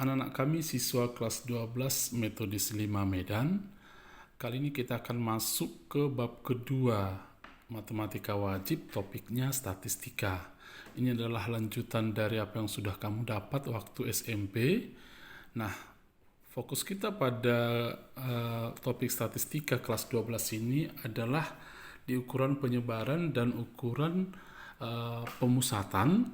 Anak-anak kami siswa kelas 12 metode 5 Medan. Kali ini kita akan masuk ke bab kedua, matematika wajib, topiknya statistika. Ini adalah lanjutan dari apa yang sudah kamu dapat waktu SMP. Nah, fokus kita pada topik statistika kelas 12 ini adalah di ukuran penyebaran dan ukuran pemusatan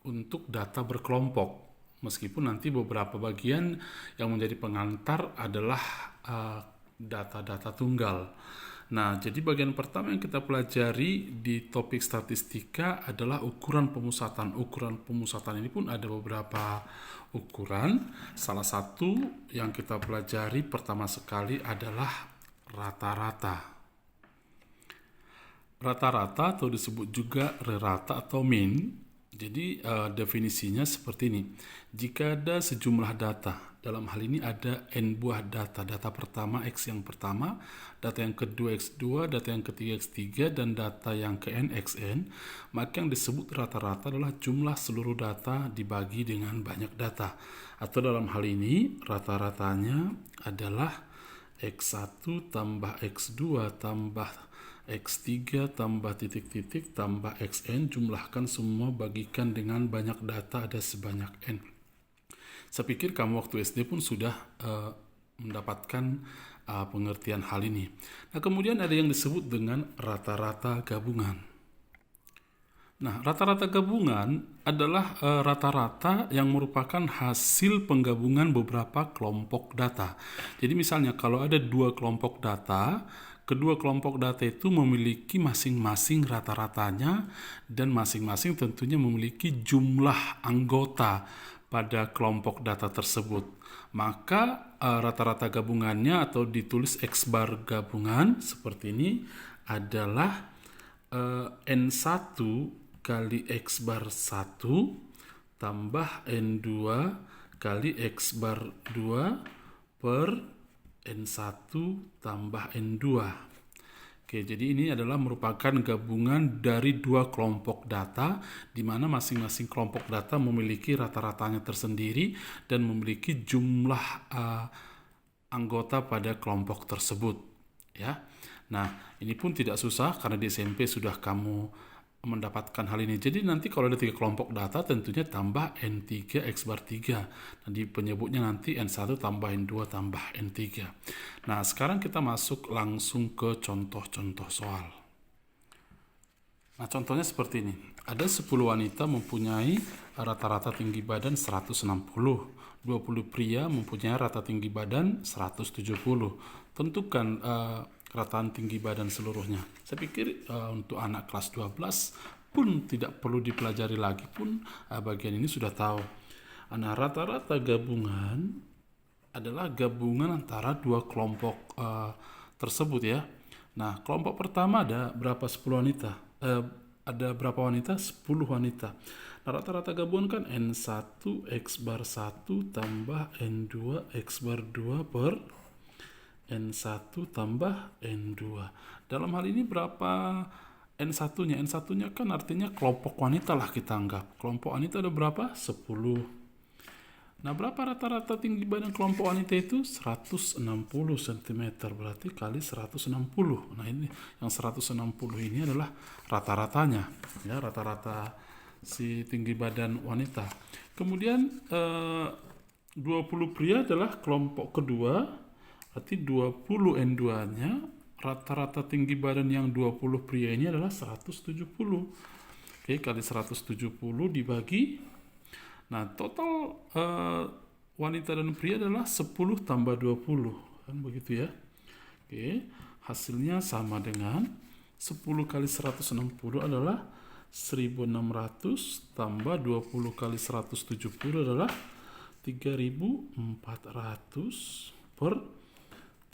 untuk data berkelompok. Meskipun nanti beberapa bagian yang menjadi pengantar adalah data-data tunggal. Nah, jadi bagian pertama yang kita pelajari di topik statistika adalah ukuran pemusatan. Ukuran pemusatan ini pun ada beberapa ukuran. Salah satu yang kita pelajari pertama sekali adalah rata-rata. Rata-rata atau disebut juga rata atau mean. Jadi definisinya seperti ini. Jika ada sejumlah data, dalam hal ini ada n buah data. Data pertama X yang pertama, data yang kedua X2, data yang ketiga X3, dan data yang ke n Xn, maka yang disebut rata-rata adalah jumlah seluruh data dibagi dengan banyak data. Atau dalam hal ini rata-ratanya adalah X1 tambah X2 tambah X3 tambah titik-titik tambah Xn, jumlahkan semua, bagikan dengan banyak data, ada sebanyak N. Saya pikir kamu waktu SD pun sudah mendapatkan pengertian hal ini. Nah, kemudian ada yang disebut dengan rata-rata gabungan. Nah, rata-rata gabungan adalah rata-rata yang merupakan hasil penggabungan beberapa kelompok data. Jadi misalnya kalau ada dua kelompok data, kedua kelompok data itu memiliki masing-masing rata-ratanya dan masing-masing tentunya memiliki jumlah anggota pada kelompok data tersebut. Maka rata-rata gabungannya atau ditulis X bar gabungan seperti ini adalah N1 kali X bar 1 tambah N2 kali X bar 2 per N1 tambah N2. Oke, jadi ini adalah merupakan gabungan dari dua kelompok data di mana masing-masing kelompok data memiliki rata-ratanya tersendiri dan memiliki jumlah anggota pada kelompok tersebut, ya. Nah, ini pun tidak susah karena di SMP sudah kamu mendapatkan hal ini. Jadi nanti kalau ada 3 kelompok data tentunya tambah N3 X bar 3. Nanti penyebutnya nanti N1 tambah N2 tambah N3. Nah, sekarang kita masuk langsung ke contoh-contoh soal. Nah, contohnya seperti ini. Ada 10 wanita mempunyai rata-rata tinggi badan 160. 20 pria mempunyai rata tinggi badan 170. Tentukan rataan tinggi badan seluruhnya. Saya pikir untuk anak kelas 12 pun tidak perlu dipelajari lagi pun bagian ini sudah tahu. Nah, rata-rata gabungan adalah gabungan antara dua kelompok tersebut, ya. Nah, kelompok pertama ada berapa? 10 wanita. Ada berapa wanita? 10 wanita. Nah, rata-rata gabungan kan N1 X bar 1 tambah N2 X bar 2 per N1 tambah N2. Dalam hal ini berapa N1-nya? N1-nya kan artinya kelompok wanita lah kita anggap. Kelompok wanita ada berapa? 10. Nah, berapa rata-rata tinggi badan kelompok wanita itu? 160 cm. Berarti kali 160. Nah, ini yang 160 ini adalah rata-ratanya. Ya, rata-rata si tinggi badan wanita. Kemudian 20 pria adalah kelompok kedua. Berarti 20 N2-nya, rata-rata tinggi badan yang 20 pria ini adalah 170. Oke, kali 170 dibagi. Nah, total wanita dan pria adalah 10 tambah 20. Kan begitu, ya. Oke, hasilnya sama dengan 10 kali 160 adalah 1600 tambah 20 kali 170 adalah 3400 per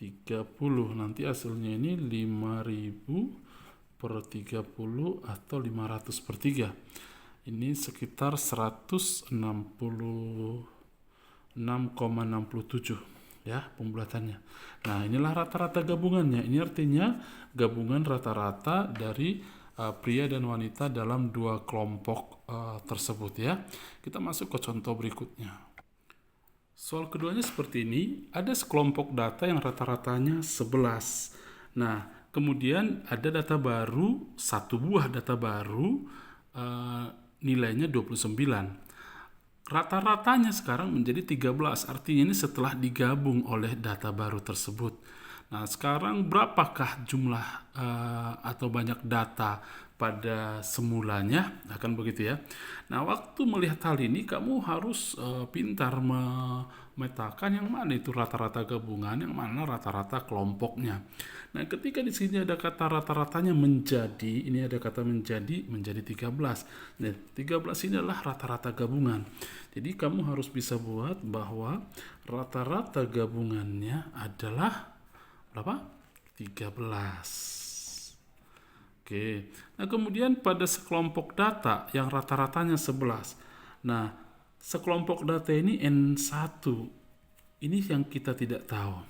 30. Nanti hasilnya ini 5000 per 30 atau 500 per 3. Ini sekitar 166,67, ya, pembulatannya. Nah, inilah rata-rata gabungannya. Ini artinya gabungan rata-rata dari pria dan wanita dalam dua kelompok tersebut, ya. Kita masuk ke contoh berikutnya. Soal keduanya seperti ini, ada sekelompok data yang rata-ratanya 11. Nah, kemudian ada data baru, satu buah data baru, eh, nilainya 29. Rata-ratanya sekarang menjadi 13, artinya ini setelah digabung oleh data baru tersebut. Nah, sekarang berapakah jumlah atau banyak data pada semulanya? Akan begitu ya. Nah, waktu melihat hal ini kamu harus pintar memetakan yang mana itu rata-rata gabungan, yang mana rata-rata kelompoknya. Nah, ketika di sini ada kata rata-ratanya menjadi, ini ada kata menjadi 13. Nah, 13 ini adalah rata-rata gabungan. Jadi kamu harus bisa buat bahwa rata-rata gabungannya adalah berapa? 13. Oke. Nah, kemudian pada sekelompok data yang rata-ratanya 11. Nah, sekelompok data ini N1. Ini yang kita tidak tahu.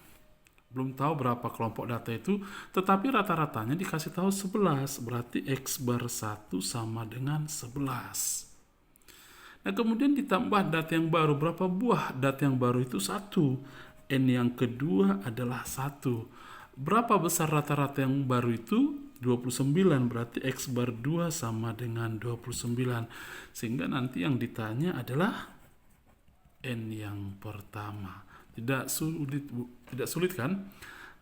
Belum tahu berapa kelompok data itu, tetapi rata-ratanya dikasih tahu 11. Berarti X bar 1 sama dengan 11. Nah, kemudian ditambah data yang baru. Berapa buah data yang baru itu? 1. N yang kedua adalah 1. Berapa besar rata-rata yang baru itu? 29. Berarti X bar 2 sama dengan 29. Sehingga nanti yang ditanya adalah N yang pertama. Tidak sulit kan?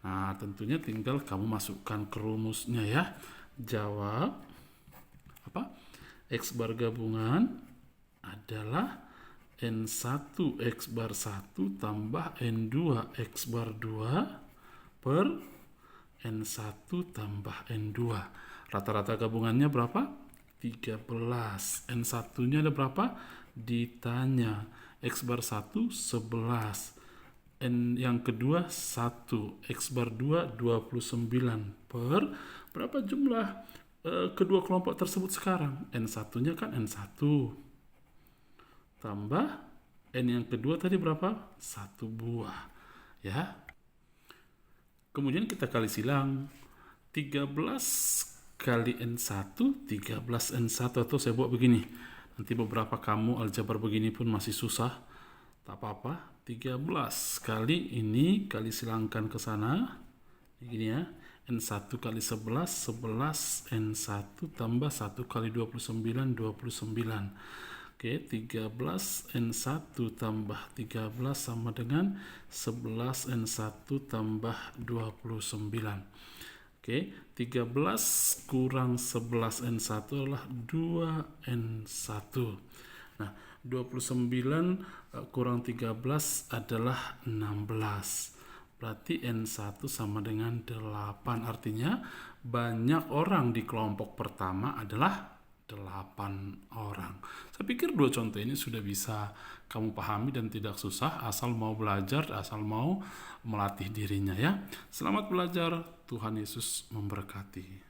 Nah, tentunya tinggal kamu masukkan ke rumusnya ya. Jawab apa? X bar gabungan adalah N1 X bar 1 tambah N2 X bar 2 per N1 tambah N2. Rata-rata gabungannya berapa? 13. N1-nya ada berapa? Ditanya. X bar 1 11. N yang kedua 1. X bar 2 29 per berapa jumlah kedua kelompok tersebut sekarang? N1-nya kan N1 tambah N yang kedua tadi berapa? 1 buah ya. Kemudian kita kali silang. 13 kali N1 13 N1, atau saya buat begini. Nanti beberapa kamu aljabar begini pun masih susah. Tak apa-apa. 13 kali ini kali silangkan ke sana. Begini ya. N1 kali 11 11 N1 tambah 1 kali 29 29. Oke, 13 N1 tambah 13 sama dengan 11 N1 tambah 29. Oke, 13 kurang 11 N1 adalah 2 N1. Nah, 29 kurang 13 adalah 16. Berarti N1 sama dengan 8. Artinya banyak orang di kelompok pertama adalah 8 orang. Saya pikir dua contoh ini sudah bisa kamu pahami dan tidak susah, asal mau belajar, asal mau melatih dirinya ya. Selamat belajar, Tuhan Yesus memberkati.